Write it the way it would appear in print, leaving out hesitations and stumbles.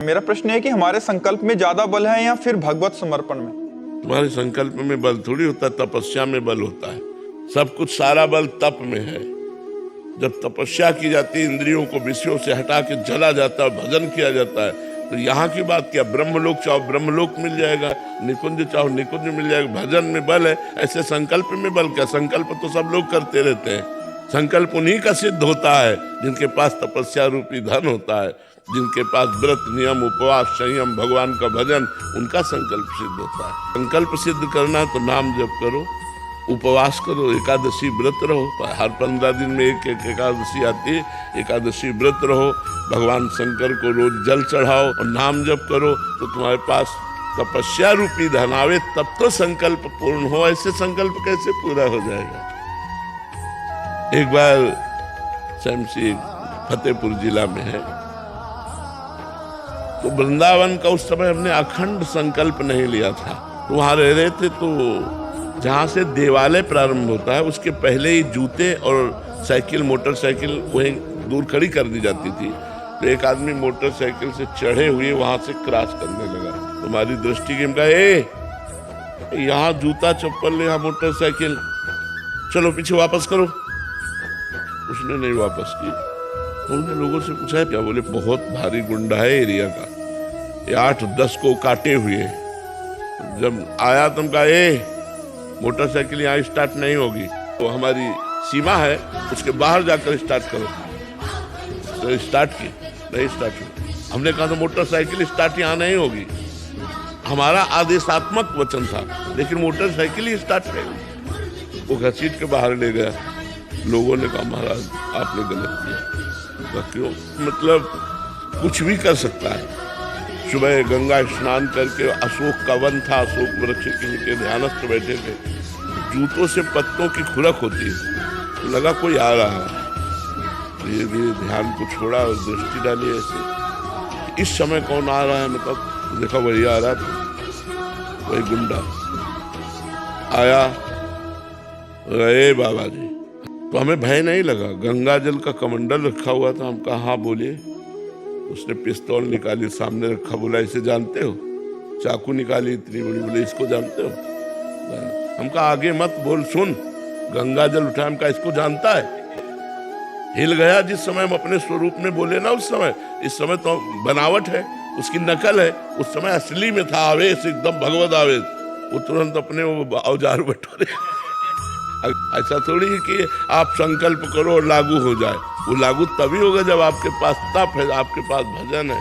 मेरा प्रश्न है कि हमारे संकल्प में ज्यादा बल है या फिर भगवत समर्पण में? तुम्हारे संकल्प में बल थोड़ी होता है, तपस्या में बल होता है। सब कुछ सारा बल तप में है। जब तपस्या की जाती है, इंद्रियों को विषयों से हटा के जला जाता है, भजन किया जाता है, तो यहाँ की बात क्या, ब्रह्मलोक चाहो ब्रह्मलोक मिल जाएगा, निकुंज चाहो निकुंज मिल जाएगा। भजन में बल है, ऐसे संकल्प में बल क्या? संकल्प तो सब लोग करते रहते हैं। संकल्प उन्हीं का सिद्ध होता है जिनके पास तपस्या रूपी धन होता है, जिनके पास व्रत नियम उपवास संयम भगवान का भजन, उनका संकल्प सिद्ध होता है। संकल्प सिद्ध करना है तो नाम जप करो, उपवास करो, एकादशी व्रत रहो। हर 15 दिन में एक एकादशी आती है, एकादशी व्रत रहो, भगवान शंकर को रोज जल चढ़ाओ और नाम जप करो, तो तुम्हारे पास तपस्या रूपी धन आवे, तब तो संकल्प पूर्ण हो। ऐसे संकल्प कैसे पूरा हो जाएगा? एक बार शमशी फतेहपुर जिला में है, तो वृंदावन का उस समय हमने अखंड संकल्प नहीं लिया था। तो वहां रह रहे थे, तो जहां से देवालय प्रारंभ होता है उसके पहले ही जूते और साइकिल मोटरसाइकिल वहीं दूर खड़ी कर दी जाती थी। तो एक आदमी मोटरसाइकिल से चढ़े हुए वहां से क्रॉस करने लगा। तुम्हारी दृष्टि की कहा, यहाँ जूता चप्पल, यहाँ मोटरसाइकिल, चलो पीछे वापस करो। उसने नहीं वापस की। उन्होंने लोगों से पूछा क्या? बोले बहुत भारी गुंडा है एरिया का, ये 8-10 को काटे हुए। जब आया तुम कहा, मोटरसाइकिल यहाँ स्टार्ट नहीं होगी, तो हमारी सीमा है, उसके बाहर जाकर स्टार्ट करो। तो स्टार्ट की, नहीं स्टार्ट हुई। हमने कहा तो मोटरसाइकिल स्टार्ट यहाँ नहीं होगी। हमारा आदेशात्मक वचन था, लेकिन मोटरसाइकिल ही स्टार्ट नहीं हुई। वो घसीट के बाहर ले गया। लोगों ने कहा महाराज आपने गलत किया। क्यों? मतलब कुछ भी कर सकता है। सुबह गंगा स्नान करके, अशोक का वन था, अशोक वृक्ष के नीचे ध्यानस्थ बैठे थे, जूतों से पत्तों की खुरक होती है। तो लगा कोई आ रहा है, धीरे धीरे ध्यान को छोड़ा और दृष्टि डाली ऐसे, इस समय कौन आ रहा है? मतलब देखा वही आ रहा था, वही गुंडा आया। अरे बाबा जी, तो हमें भय नहीं लगा। गंगा जल का कमंडल रखा हुआ था। हम कहा हाँ बोलिए। उसने पिस्तौल निकाली, सामने रखा, बोला इसे जानते हो? चाकू निकाली इतनी बड़ी, बोले इसको जानते हो? हम कहा आगे मत बोल, सुन। गंगा जल उठाया, हम कहा इसको जानता है? हिल गया। जिस समय हम अपने स्वरूप में बोले ना उस समय, इस समय तो बनावट है, उसकी नकल है। उस समय असली में था आवेश, एकदम भगवत आवेश। वो तुरंत अपने वो औजार बटोरे। ऐसा थोड़ी है कि आप संकल्प करो और लागू हो जाए। वो लागू तभी होगा जब आपके पास तप है, आपके पास भजन है।